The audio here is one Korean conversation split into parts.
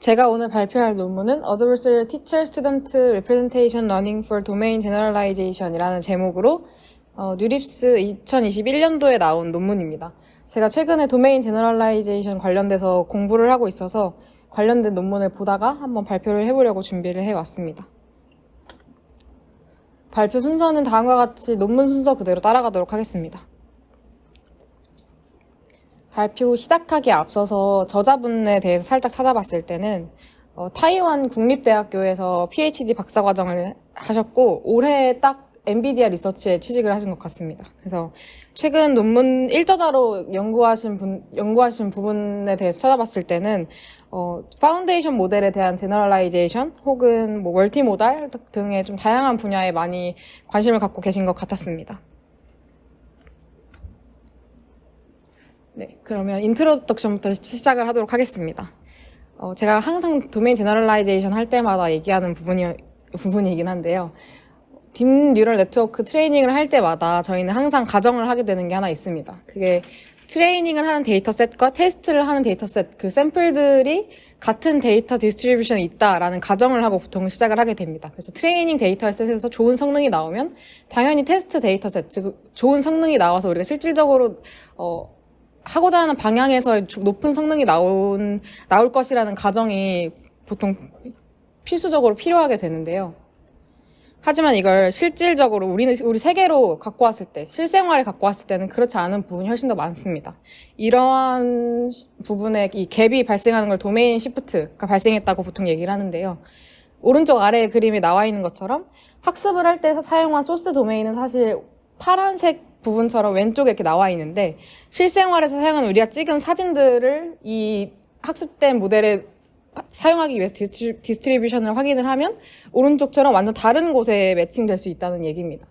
제가 오늘 발표할 논문은 Adversarial Teacher-Student Representation Learning for Domain Generalization 이라는 제목으로 뉴립스 2021년도에 나온 논문입니다. 제가 최근에 도메인 제너럴라이제이션 관련돼서 공부를 하고 있어서 관련된 논문을 보다가 한번 발표를 해보려고 준비를 해왔습니다. 발표 순서는 다음과 같이 논문 순서 그대로 따라가도록 하겠습니다. 발표 시작하기에 앞서서 저자분에 대해서 살짝 찾아봤을 때는 타이완 국립대학교에서 PhD 박사과정을 하셨고 올해 딱 엔비디아 리서치에 취직을 하신 것 같습니다. 그래서 최근 논문 1저자로 연구하신 부분에 대해서 찾아봤을 때는 파운데이션 모델에 대한 제너럴라이제이션 혹은 멀티모달 등의 좀 다양한 분야에 많이 관심을 갖고 계신 것 같았습니다. 네, 그러면 인트로덕션부터 시작을 하도록 하겠습니다. 제가 항상 도메인 제너럴라이제이션 할 때마다 얘기하는 부분이긴 한데요. 딥 뉴럴 네트워크 트레이닝을 할 때마다 저희는 항상 가정을 하게 되는 게 하나 있습니다. 그게 트레이닝을 하는 데이터셋과 테스트를 하는 데이터셋, 그 샘플들이 같은 데이터 디스트리뷰션이 있다라는 가정을 하고 보통 시작을 하게 됩니다. 그래서 트레이닝 데이터셋에서 좋은 성능이 나오면 당연히 테스트 데이터셋, 즉 좋은 성능이 나와서 우리가 실질적으로 하고자 하는 방향에서 높은 성능이 나올 것이라는 가정이 보통 필수적으로 필요하게 되는데요. 하지만 이걸 실질적으로 우리 세계로 갖고 왔을 때, 실생활에 갖고 왔을 때는 그렇지 않은 부분이 훨씬 더 많습니다. 이러한 부분에 이 갭이 발생하는 걸 도메인 시프트가 발생했다고 보통 얘기를 하는데요. 오른쪽 아래에 그림이 나와 있는 것처럼 학습을 할 때 사용한 소스 도메인은 사실 파란색 부분처럼 왼쪽에 이렇게 나와 있는데 실생활에서 사용한 우리가 찍은 사진들을 이 학습된 모델에 사용하기 위해서 디스트리뷰션을 확인을 하면 오른쪽처럼 완전 다른 곳에 매칭될 수 있다는 얘기입니다.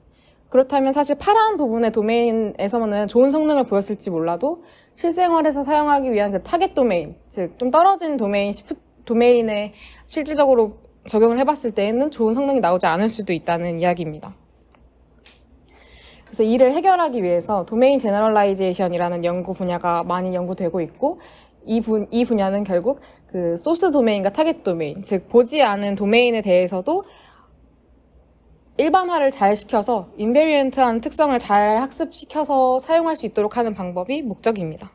그렇다면 사실 파란 부분의 도메인에서는 좋은 성능을 보였을지 몰라도 실생활에서 사용하기 위한 그 타겟 도메인, 즉 좀 떨어진 도메인에 실질적으로 적용을 해봤을 때에는 좋은 성능이 나오지 않을 수도 있다는 이야기입니다. 그래서 이를 해결하기 위해서 도메인 제너럴라이제이션이라는 연구 분야가 많이 연구되고 있고 이 분야는 결국 그 소스 도메인과 타겟 도메인, 즉 보지 않은 도메인에 대해서도 일반화를 잘 시켜서 인베리언트한 특성을 잘 학습시켜서 사용할 수 있도록 하는 방법이 목적입니다.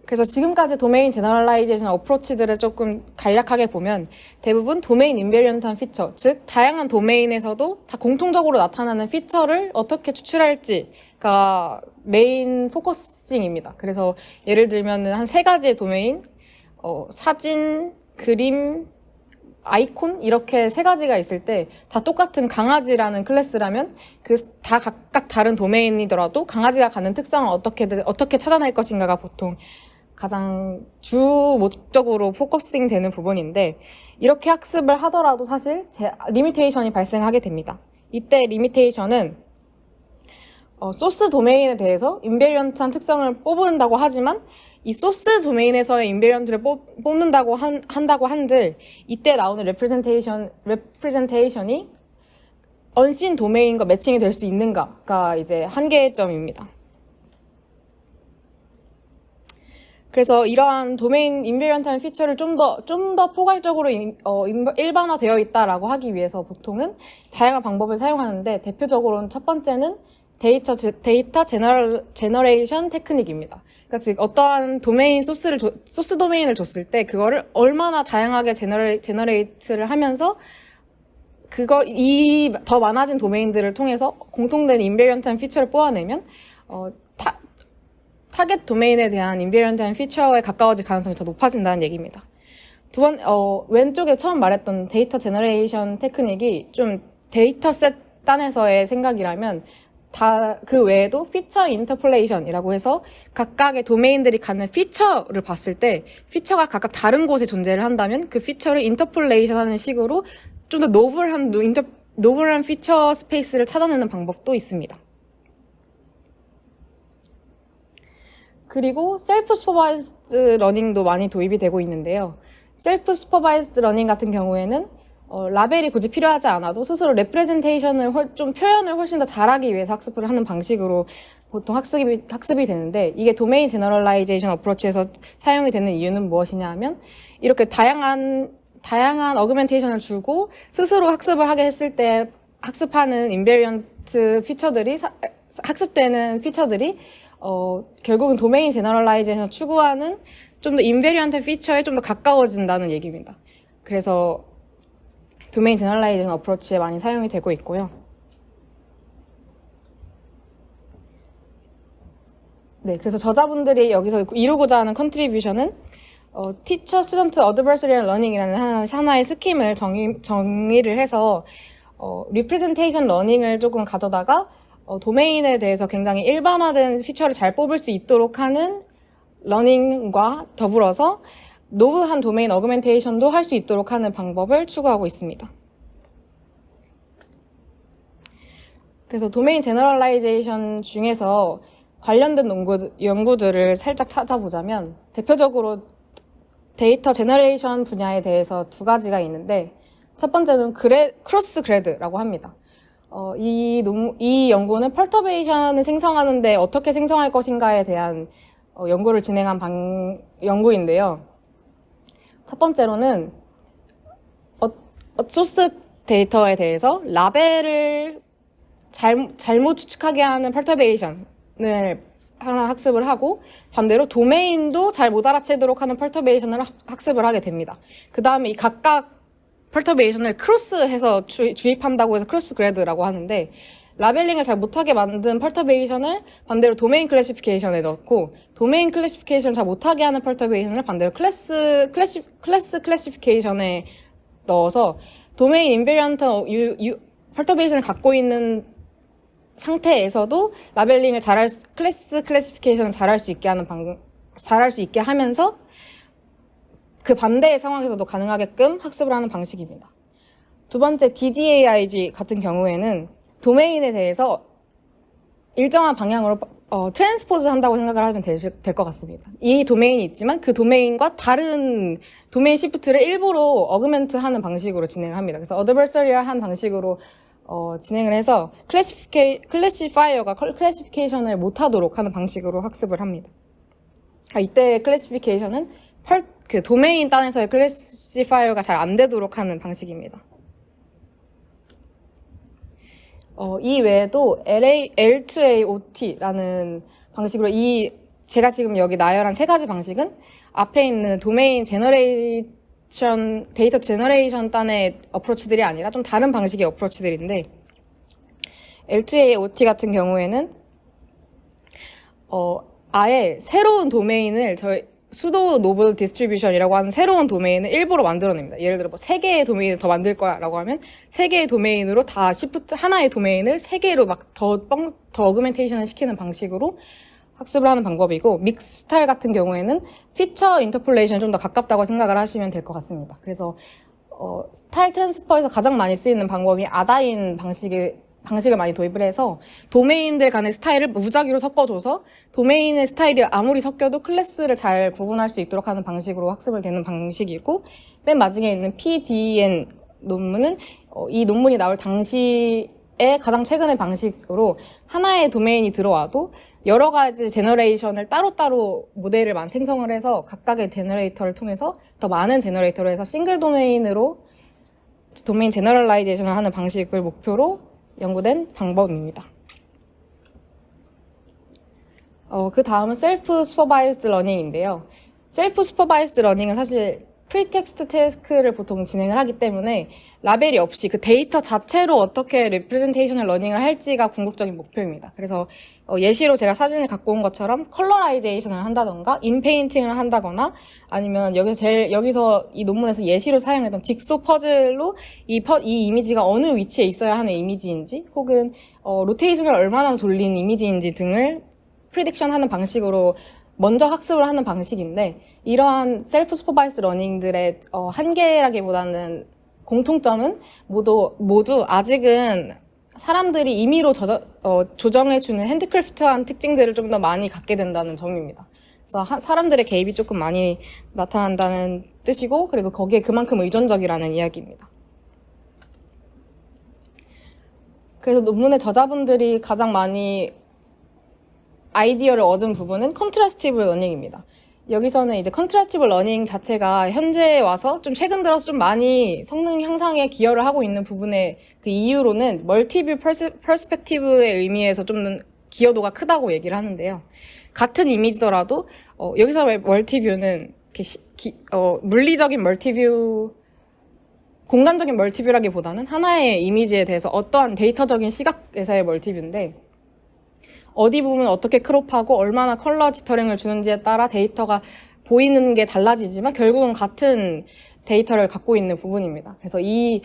그래서 지금까지 도메인 제너럴라이제이션 어프로치들을 조금 간략하게 보면 대부분 도메인 인베리언트한 피처, 즉 다양한 도메인에서도 다 공통적으로 나타나는 피처를 어떻게 추출할지가 메인 포커싱입니다. 그래서 예를 들면 한 3가지의 도메인, 사진, 그림, 아이콘 이렇게 3가지가 있을 때 다 똑같은 강아지라는 클래스라면 다 각각 다른 도메인이더라도 강아지가 갖는 특성을 어떻게 찾아낼 것인가가 보통 가장 주 목적으로 포커싱 되는 부분인데 이렇게 학습을 하더라도 사실 리미테이션이 발생하게 됩니다. 이때 리미테이션은 소스 도메인에 대해서 인베리언트한 특성을 뽑는다고 하지만 이 소스 도메인에서의 인베리언트를 뽑는다고 한다고 한들 이때 나오는 레프레젠테이션이 언신 도메인과 매칭이 될 수 있는가가 이제 한계의 점입니다. 그래서 이러한 도메인 인베리언트한 피처를 좀 더 포괄적으로 일반화되어 있다라고 하기 위해서 보통은 다양한 방법을 사용하는데 대표적으로는 첫 번째는 데이터 제너레이션 테크닉입니다. 그러니까 즉 어떠한 도메인 소스 도메인을 줬을 때 그거를 얼마나 다양하게 제너레이트를 하면서 이 더 많아진 도메인들을 통해서 공통된 인베리언트한 피처를 뽑아내면 타겟 도메인에 대한 인베리언트한 피처에 가까워질 가능성이 더 높아진다는 얘기입니다. 왼쪽에 처음 말했던 데이터 제너레이션 테크닉이 좀 데이터셋 단에서의 생각이라면 그 외에도 피처 인터폴레이션이라고 해서 각각의 도메인들이 갖는 피처를 봤을 때 피처가 각각 다른 곳에 존재를 한다면 그 피처를 인터폴레이션 하는 식으로 좀 더 노블한 피처 스페이스를 찾아내는 방법도 있습니다. 그리고 셀프 슈퍼바이즈드 러닝도 많이 도입이 되고 있는데요. 셀프 슈퍼바이즈드 러닝 같은 경우에는 라벨이 굳이 필요하지 않아도 스스로 레프레젠테이션을 좀 표현을 훨씬 더 잘하기 위해서 학습을 하는 방식으로 보통 학습이 되는데, 이게 도메인 제너럴라이제이션 어프로치에서 사용이 되는 이유는 무엇이냐 하면, 이렇게 다양한 어그멘테이션을 주고 스스로 학습을 하게 했을 때 학습하는 인베리언트 피처들이 학습되는 피처들이 결국은 도메인 제너럴라이제이션을 추구하는 좀 더 인베리언트 피처에 좀 더 가까워진다는 얘기입니다. 그래서 도메인 제너럴라이제이션 어프로치에 많이 사용이 되고 있고요. 네, 그래서 저자분들이 여기서 이루고자 하는 컨트리뷰션은 Teacher Student Adversarial Learning이라는 하나의 스킴을 정의를 해서 Representation Learning을 조금 가져다가 도메인에 대해서 굉장히 일반화된 피처를 잘 뽑을 수 있도록 하는 러닝과 더불어서 노블한 도메인 어그멘테이션도 할 수 있도록 하는 방법을 추구하고 있습니다. 그래서 도메인 제너럴라이제이션 중에서 관련된 연구들을 살짝 찾아보자면 대표적으로 데이터 제너레이션 분야에 대해서 두 가지가 있는데, 첫 번째는 크로스 그레드라고 합니다. 이 연구는 펄터베이션을 생성하는데 어떻게 생성할 것인가에 대한 연구를 진행한 연구인데요. 첫 번째로는 소스 데이터에 대해서 라벨을 잘못 추측하게 하는 펄터베이션을 하나 학습을 하고, 반대로 도메인도 잘 못 알아채도록 하는 펄터베이션을 학습을 하게 됩니다. 그 다음에 이 각각 펄터베이션을 크로스해서 주입한다고 해서 크로스 그레드라고 하는데, 라벨링을 잘 못하게 만든 펄터베이션을 반대로 도메인 클래시피케이션에 넣고, 도메인 클래시피케이션을 잘 못하게 하는 펄터베이션을 반대로 클래스 클래시피케이션에 넣어서 도메인 인베리언트 펄터베이션을 갖고 있는 상태에서도 라벨링을 클래스 클래시피케이션을 잘할 수 있게 하면서 그 반대의 상황에서도 가능하게끔 학습을 하는 방식입니다. 두 번째 DDAIG 같은 경우에는 도메인에 대해서 일정한 방향으로 트랜스포즈 한다고 생각을 하면 될 것 같습니다. 이 도메인이 있지만 그 도메인과 다른 도메인 시프트를 일부러 어그멘트 하는 방식으로 진행을 합니다. 그래서 어드버서리얼한 방식으로 진행을 해서 클래시파이어가 클래시피케이션을 못하도록 하는 방식으로 학습을 합니다. 이때 클래시피케이션은 그 도메인 단에서의 클래시파이어가 잘 안 되도록 하는 방식입니다. 이 외에도 L2AOT라는 방식으로 제가 지금 여기 나열한 세 가지 방식은 앞에 있는 도메인 데이터 제너레이션 단의 어프로치들이 아니라 좀 다른 방식의 어프로치들인데, L2AOT 같은 경우에는 아예 새로운 도메인을 수도 노블 디스트리뷰션이라고 하는 새로운 도메인을 일부러 만들어냅니다. 예를 들어 3개의 도메인을 더 만들 거야 라고 하면 3개의 도메인으로 다 하나의 도메인을 3개로 막 더 어그멘테이션을 시키는 방식으로 학습을 하는 방법이고, 믹스타일 같은 경우에는 피처 인터폴레이션에 좀 더 가깝다고 생각을 하시면 될 것 같습니다. 그래서 스타일 트랜스퍼에서 가장 많이 쓰이는 방법이 아다인 방식을 많이 도입을 해서 도메인들 간의 스타일을 무작위로 섞어줘서 도메인의 스타일이 아무리 섞여도 클래스를 잘 구분할 수 있도록 하는 방식으로 학습을 되는 방식이고, 맨 마지막에 있는 PDN 논문은 이 논문이 나올 당시에 가장 최근의 방식으로 하나의 도메인이 들어와도 여러 가지 제너레이션을 따로따로 모델을 생성을 해서 각각의 제너레이터를 통해서 더 많은 제너레이터로 해서 싱글 도메인으로 도메인 제너럴라이제이션을 하는 방식을 목표로 연구된 방법입니다. 그 다음은 셀프 슈퍼바이스드 러닝인데요. 셀프 슈퍼바이스드 러닝은 사실 프리텍스트 태스크를 보통 진행을 하기 때문에 라벨이 없이 그 데이터 자체로 어떻게 리프레젠테이션을 러닝을 할지가 궁극적인 목표입니다. 그래서 예시로 제가 사진을 갖고 온 것처럼 컬러라이제이션을 한다던가 인페인팅을 한다거나, 아니면 여기서 이 논문에서 예시로 사용했던 직소 퍼즐로 이 이미지가 어느 위치에 있어야 하는 이미지인지, 혹은 로테이션을 얼마나 돌린 이미지인지 등을 프리딕션 하는 방식으로 먼저 학습을 하는 방식인데, 이러한 셀프 슈퍼바이스 러닝들의 한계라기보다는 공통점은 모두 아직은 사람들이 임의로 조정해주는 핸드크래프트한 특징들을 좀 더 많이 갖게 된다는 점입니다. 그래서 사람들의 개입이 조금 많이 나타난다는 뜻이고, 그리고 거기에 그만큼 의존적이라는 이야기입니다. 그래서 논문의 저자분들이 가장 많이 아이디어를 얻은 부분은 컨트라스티브 러닝입니다. 여기서는 이제 컨트라스티브 러닝 자체가 현재 와서 좀 최근 들어서 좀 많이 성능 향상에 기여를 하고 있는 부분의 그 이유로는 멀티뷰 퍼스펙티브의 의미에서 좀 기여도가 크다고 얘기를 하는데요. 같은 이미지더라도 여기서 멀티뷰는 물리적인 멀티뷰, 공간적인 멀티뷰라기보다는 하나의 이미지에 대해서 어떠한 데이터적인 시각에서의 멀티뷰인데 어디 부분을 어떻게 크롭하고 얼마나 컬러 지터링을 주는지에 따라 데이터가 보이는 게 달라지지만 결국은 같은 데이터를 갖고 있는 부분입니다. 그래서 이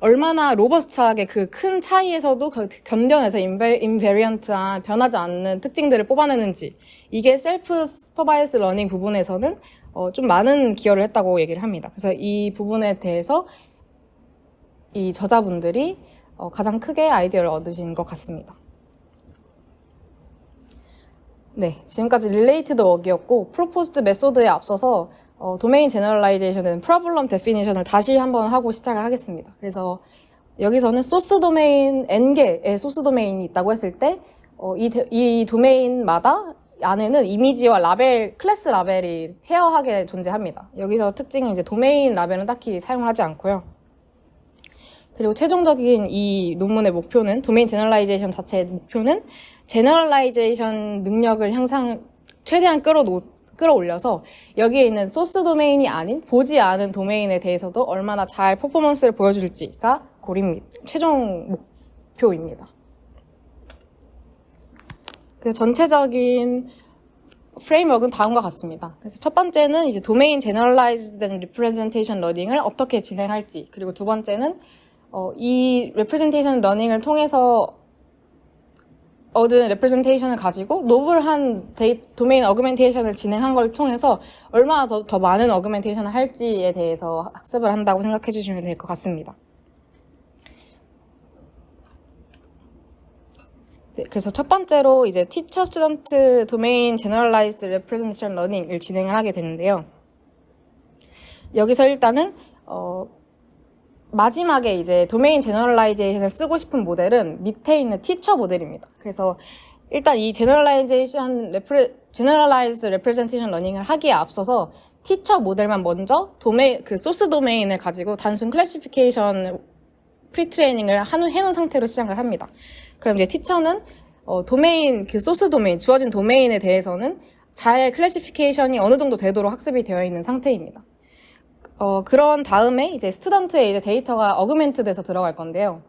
얼마나 로버스트하게 그 큰 차이에서도 견뎌내서 인베리언트한 변하지 않는 특징들을 뽑아내는지, 이게 셀프 슈퍼바이스 러닝 부분에서는 좀 많은 기여를 했다고 얘기를 합니다. 그래서 이 부분에 대해서 이 저자분들이 가장 크게 아이디어를 얻으신 것 같습니다. 네, 지금까지 릴레이티드 워크였고 프로포즈드 메소드에 앞서서 도메인 제너럴라이제이션은 프로블럼 데피니션을 다시 한번 하고 시작을 하겠습니다. 그래서 여기서는 소스 도메인 n개의 소스 도메인이 있다고 했을 때 이 도메인마다 안에는 이미지와 라벨, 클래스 라벨이 페어하게 존재합니다. 여기서 특징은 이제 도메인 라벨은 딱히 사용을 하지 않고요. 그리고 최종적인 이 논문의 목표는, 도메인 제너럴라이제이션 자체의 목표는 제너럴라이제이션 능력을 최대한 끌어올려서 여기에 있는 소스 도메인이 아닌 보지 않은 도메인에 대해서도 얼마나 잘 퍼포먼스를 보여줄지가 최종 목표입니다. 그래서 전체적인 프레임워크는 다음과 같습니다. 그래서 첫 번째는 이제 도메인 제너럴라이즈드 리프레젠테이션 러닝을 어떻게 진행할지, 그리고 두 번째는 이 리프레젠테이션 러닝을 통해서 얻은 레프레젠테이션을 가지고 노블한 도메인 어그멘테이션을 진행한 걸 통해서 얼마나 더 많은 어그멘테이션을 할지에 대해서 학습을 한다고 생각해 주시면 될 것 같습니다. 네, 그래서 첫 번째로 이제 티처 스튜던트 도메인 제너럴라이즈드 레프레젠테이션 러닝을 진행을 하게 되는데요. 여기서 일단은 마지막에 이제 도메인 제너럴라이제이션을 쓰고 싶은 모델은 밑에 있는 티처 모델입니다. 그래서 일단 이 제너럴라이즈 레프레젠테이션 러닝을 하기에 앞서서 티처 모델만 먼저 그 소스 도메인을 가지고 단순 클래시피케이션 프리트레이닝을 해놓은 상태로 시작을 합니다. 그럼 이제 티처는 그 소스 도메인, 주어진 도메인에 대해서는 잘 클래시피케이션이 어느 정도 되도록 학습이 되어 있는 상태입니다. 그런 다음에 이제 스튜던트의 이제 데이터가 어그멘트 돼서 들어갈 건데요.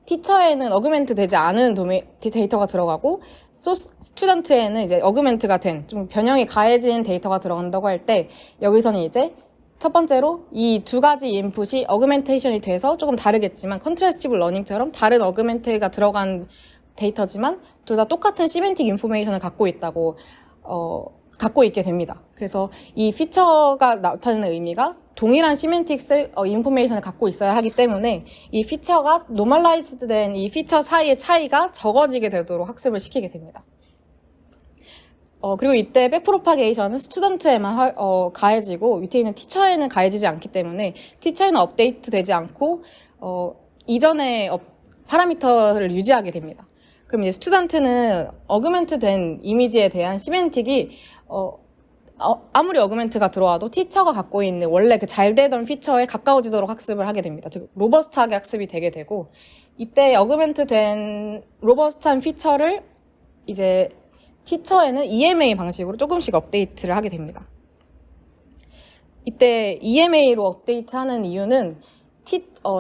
티처에는 어그멘트 되지 않은 데이터가 들어가고, 스튜던트에는 이제 어그멘트가 된, 좀 변형이 가해진 데이터가 들어간다고 할 때, 여기서는 이제 첫 번째로 이 두 가지 인풋이 어그멘테이션이 돼서 조금 다르겠지만, 컨트라스티브 러닝처럼 다른 어그멘트가 들어간 데이터지만, 둘 다 똑같은 시멘틱 인포메이션을 갖고 있게 됩니다. 그래서 이 피처가 나타내는 의미가 동일한 시멘틱 인포메이션을 갖고 있어야 하기 때문에 이 피처가 노멀라이즈드 된 이 피처 사이의 차이가 적어지게 되도록 학습을 시키게 됩니다. 그리고 이때 백프로파게이션은 스튜던트에만 가해지고 밑에 있는 티처에는 가해지지 않기 때문에 티처에는 업데이트 되지 않고 이전의 파라미터를 유지하게 됩니다. 그럼 이제 스튜던트는 어그멘트 된 이미지에 대한 시멘틱이 아무리 어그멘트가 들어와도 티처가 갖고 있는 원래 그 잘 되던 피처에 가까워지도록 학습을 하게 됩니다. 즉 로버스트하게 학습이 되게 되고, 이때 어그멘트 된 로버스트한 피처를 이제 티처에는 EMA 방식으로 조금씩 업데이트를 하게 됩니다. 이때 EMA로 업데이트하는 이유는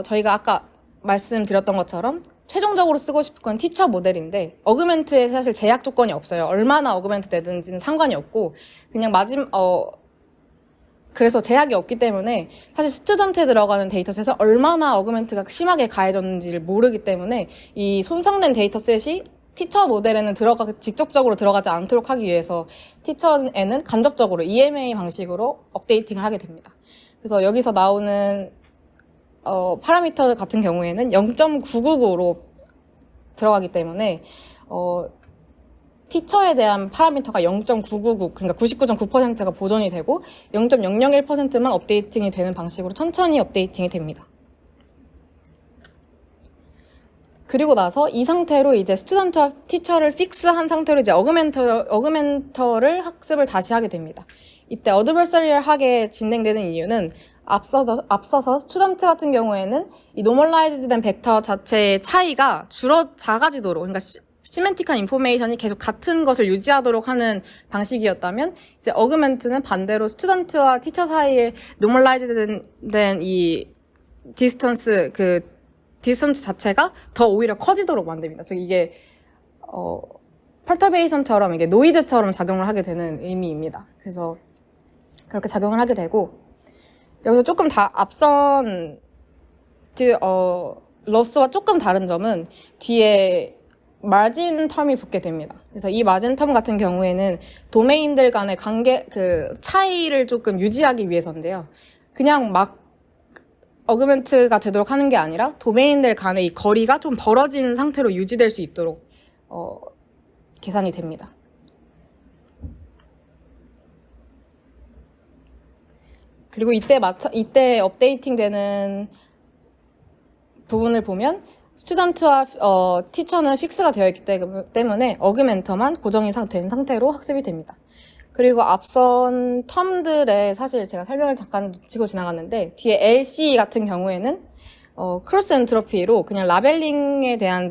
저희가 아까 말씀드렸던 것처럼 최종적으로 쓰고 싶은 건 티처 모델인데 어그멘트에 사실 제약 조건이 없어요. 얼마나 어그멘트 되든지는 상관이 없고 그냥 그래서 제약이 없기 때문에 사실 스튜던트에 들어가는 데이터셋에서 얼마나 어그멘트가 심하게 가해졌는지를 모르기 때문에 이 손상된 데이터셋이 티처 모델에는 직접적으로 들어가지 않도록 하기 위해서 티처에는 간접적으로 EMA 방식으로 업데이팅을 하게 됩니다. 그래서 여기서 나오는 파라미터 같은 경우에는 0.999로 들어가기 때문에 티처에 대한 파라미터가 0.999, 그러니까 99.9%가 보존이 되고 0.001%만 업데이팅이 되는 방식으로 천천히 업데이팅이 됩니다. 그리고 나서 이 상태로 이제 스튜던트와 티처를 픽스한 상태로 이제 어그멘터를 학습을 다시 하게 됩니다. 이때 어드버서리얼하게 진행되는 이유는 앞서서 스튜던트 같은 경우에는 이 노멀라이즈된 벡터 자체의 차이가 작아지도록, 그러니까 시멘틱한 인포메이션이 계속 같은 것을 유지하도록 하는 방식이었다면, 이제 어그멘트는 반대로 스튜던트와 티처 사이에 노멀라이즈된 이 디스턴스 자체가 더 오히려 커지도록 만듭니다. 즉 이게 펄터베이션처럼 이게 노이즈처럼 작용을 하게 되는 의미입니다. 그래서 그렇게 작용을 하게 되고, 여기서 조금 앞선 러스와 조금 다른 점은 뒤에 마진 텀이 붙게 됩니다. 그래서 이 마진 텀 같은 경우에는 도메인들 간의 차이를 조금 유지하기 위해서인데요. 그냥 막 어그멘트가 되도록 하는 게 아니라 도메인들 간의 이 거리가 좀 벌어지는 상태로 유지될 수 있도록 계산이 됩니다. 그리고 이때 업데이팅 되는 부분을 보면 스튜던트와 티처는 픽스가 되어 있기 때문에 어그멘터만 고정이 된 상태로 학습이 됩니다. 그리고 앞선 텀들에 사실 제가 설명을 잠깐 놓치고 지나갔는데, 뒤에 LC 같은 경우에는 크로스 엔트로피로 그냥 라벨링에 대한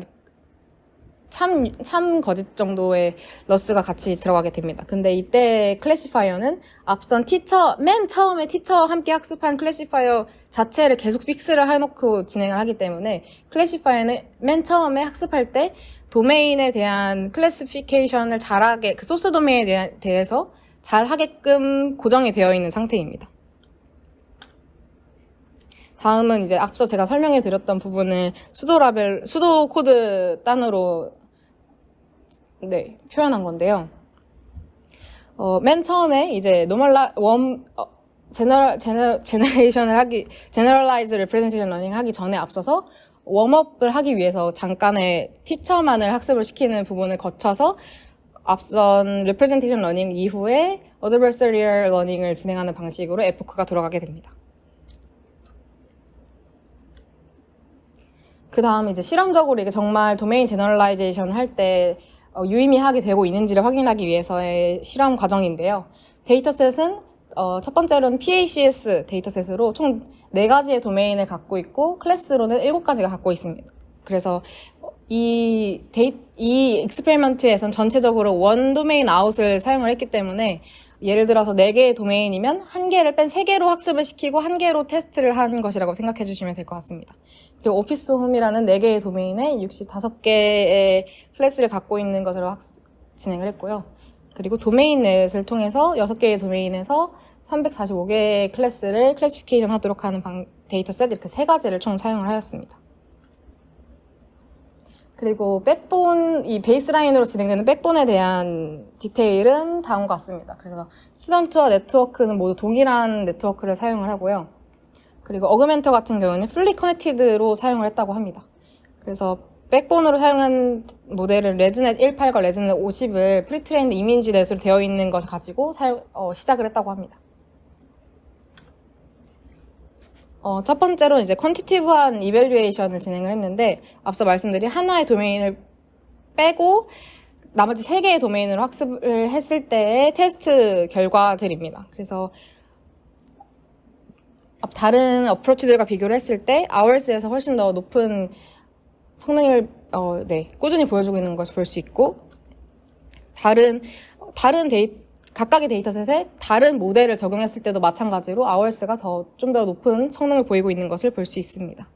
참 거짓 정도의 러스가 같이 들어가게 됩니다. 근데 이때 클래시파이어는 앞선 맨 처음에 티처와 함께 학습한 클래시파이어 자체를 계속 픽스를 해놓고 진행을 하기 때문에, 클래시파이어는 맨 처음에 학습할 때 도메인에 대한 클래시피케이션을 잘하게, 그 소스 도메인에 대해서 잘 하게끔 고정이 되어 있는 상태입니다. 다음은 이제 앞서 제가 설명해 드렸던 부분을 수도 코드 단으로 표현한 건데요. 맨 처음에 이제 제너럴라이즈 레프레젠테이션 러닝을 하기 전에 앞서서 웜업을 하기 위해서 잠깐의 티처만을 학습을 시키는 부분을 거쳐서 앞선 레프레젠테이션 러닝 이후에 어드버서리얼 러닝을 진행하는 방식으로 에포크가 돌아가게 됩니다. 그 다음 이제 실험적으로 이게 정말 도메인 제너럴라이제이션 할 때 유의미하게 되고 있는지를 확인하기 위해서의 실험 과정인데요. 데이터셋은 첫 번째로는 PACS 데이터셋으로 총 4가지의 도메인을 갖고 있고, 클래스로는 7가지가 갖고 있습니다. 그래서 이 익스페리먼트에선 전체적으로 원 도메인 아웃을 사용을 했기 때문에, 예를 들어서 4개의 도메인이면 1개를 뺀 3개로 학습을 시키고 1개로 테스트를 한 것이라고 생각해 주시면 될 것 같습니다. 그리고 오피스 홈이라는 4개의 도메인에 65개의 클래스를 갖고 있는 것으로 진행을 했고요. 그리고 도메인넷을 통해서 6개의 도메인에서 345개의 클래스를 클래시피케이션 하도록 하는 데이터셋, 이렇게 3가지를 총 사용을 하였습니다. 그리고 이 베이스라인으로 진행되는 백본에 대한 디테일은 다음과 같습니다. 그래서 스튜던트와 네트워크는 모두 동일한 네트워크를 사용을 하고요. 그리고 어그멘터 같은 경우는 풀리 커넥티드로 사용을 했다고 합니다. 그래서 백본으로 사용한 모델은 레즈넷 18과 레즈넷 50을 프리트레인드 이미지 넷으로 되어 있는 것을 가지고 시작을 했다고 합니다. 첫 번째로 이제 퀀티티브한 이밸류에이션을 진행을 했는데, 앞서 말씀드린 하나의 도메인을 빼고 나머지 3개의 도메인으로 학습을 했을 때의 테스트 결과들입니다. 그래서 다른 어프로치들과 비교를 했을 때 아워스에서 훨씬 더 높은 성능을 꾸준히 보여주고 있는 것을 볼 수 있고, 각각의 데이터셋에 다른 모델을 적용했을 때도 마찬가지로 아워스가 좀 더 높은 성능을 보이고 있는 것을 볼 수 있습니다.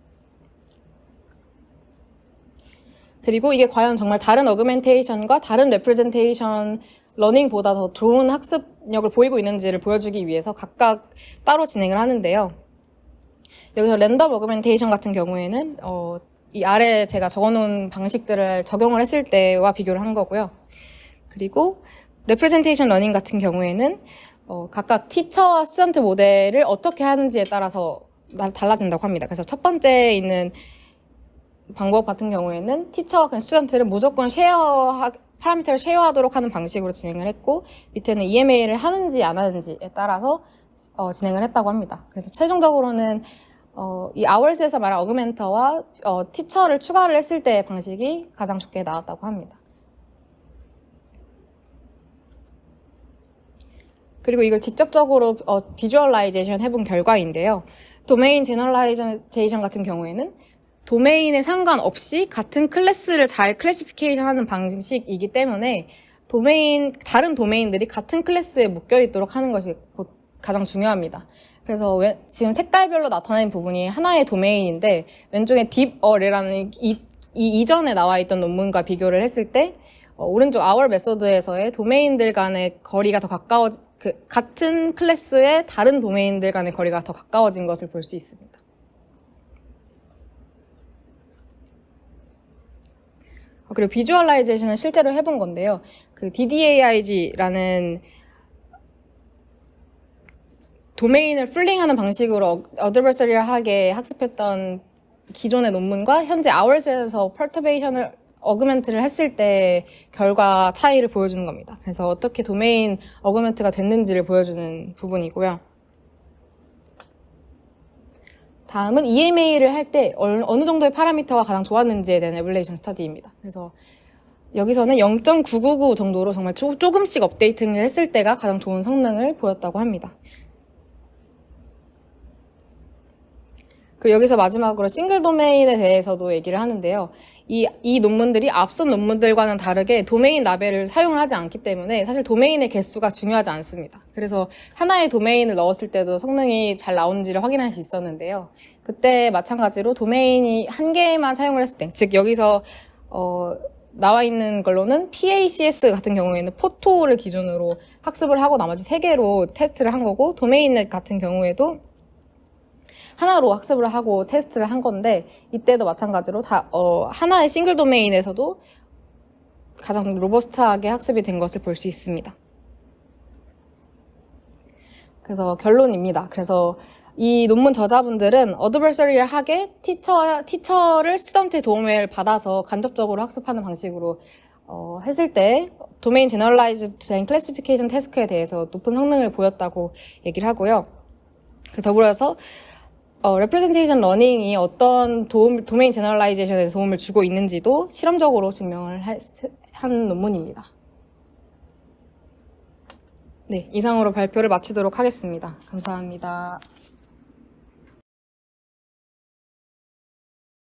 그리고 이게 과연 정말 다른 어그멘테이션과 다른 레프레젠테이션 러닝보다 더 좋은 학습력을 보이고 있는지를 보여주기 위해서 각각 따로 진행을 하는데요. 여기서 랜덤 어그멘테이션 같은 경우에는 이 아래 제가 적어놓은 방식들을 적용을 했을 때와 비교를 한 거고요. 그리고 레프레젠테이션 러닝 같은 경우에는 각각 티처와 스튜던트 모델을 어떻게 하는지에 따라서 달라진다고 합니다. 그래서 첫 번째 있는 방법 같은 경우에는 티처와 스튜던트를 무조건 파라미터를 쉐어하도록 하는 방식으로 진행을 했고, 밑에는 EMA를 하는지 안 하는지에 따라서 진행을 했다고 합니다. 그래서 최종적으로는 이 아월스에서 말한 어그멘터와 티처를 추가를 했을 때의 방식이 가장 좋게 나왔다고 합니다. 그리고 이걸 직접적으로 비주얼라이제이션 해본 결과인데요. 도메인 제너럴라이제이션 같은 경우에는 도메인에 상관없이 같은 클래스를 잘 클래시피케이션하는 방식이기 때문에 다른 도메인들이 같은 클래스에 묶여 있도록 하는 것이 가장 중요합니다. 그래서 지금 색깔별로 나타나는 부분이 하나의 도메인인데 왼쪽에 딥어레라는 이전에 나와 있던 논문과 비교를 했을 때 오른쪽 아월 메소드에서의 도메인들 간의 거리가 더 같은 클래스의 다른 도메인들 간의 거리가 더 가까워진 것을 볼 수 있습니다. 그리고 비주얼라이제이션은 실제로 해본 건데요. 그 DDAIG라는 도메인을 풀링하는 방식으로 어드버서리하게 학습했던 기존의 논문과 현재 아월스에서 퍼터베이션을 어그멘트를 했을 때 결과 차이를 보여주는 겁니다. 그래서 어떻게 도메인 어그멘트가 됐는지를 보여주는 부분이고요. 다음은 EMA를 할 때 어느 정도의 파라미터가 가장 좋았는지에 대한 에블레이션 스터디입니다. 그래서 여기서는 0.999 정도로 정말 조금씩 업데이팅을 했을 때가 가장 좋은 성능을 보였다고 합니다. 그리고 여기서 마지막으로 싱글 도메인에 대해서도 얘기를 하는데요. 이 논문들이 앞선 논문들과는 다르게 도메인 라벨을 사용을 하지 않기 때문에 사실 도메인의 개수가 중요하지 않습니다. 그래서 하나의 도메인을 넣었을 때도 성능이 잘 나오는지를 확인할 수 있었는데요. 그때 마찬가지로 도메인이 한 개만 사용을 했을 때, 즉 여기서 나와 있는 걸로는 PACS 같은 경우에는 포토를 기준으로 학습을 하고 나머지 3개로 테스트를 한 거고, 도메인넷 같은 경우에도 하나로 학습을 하고 테스트를 한 건데, 이때도 마찬가지로 하나의 싱글 도메인에서도 가장 로버스트하게 학습이 된 것을 볼 수 있습니다. 그래서 결론입니다. 그래서 이 논문 저자분들은 어드버서리하게 티처를 스튜던트의 도움을 받아서 간접적으로 학습하는 방식으로 했을 때 도메인 제너럴라이즈드 된 클래시피케이션 태스크에 대해서 높은 성능을 보였다고 얘기를 하고요. 더불어서 representation learning이 어떤 도메인 제너럴라이제이션에 도움을 주고 있는지도 실험적으로 증명을 한 논문입니다. 네, 이상으로 발표를 마치도록 하겠습니다. 감사합니다.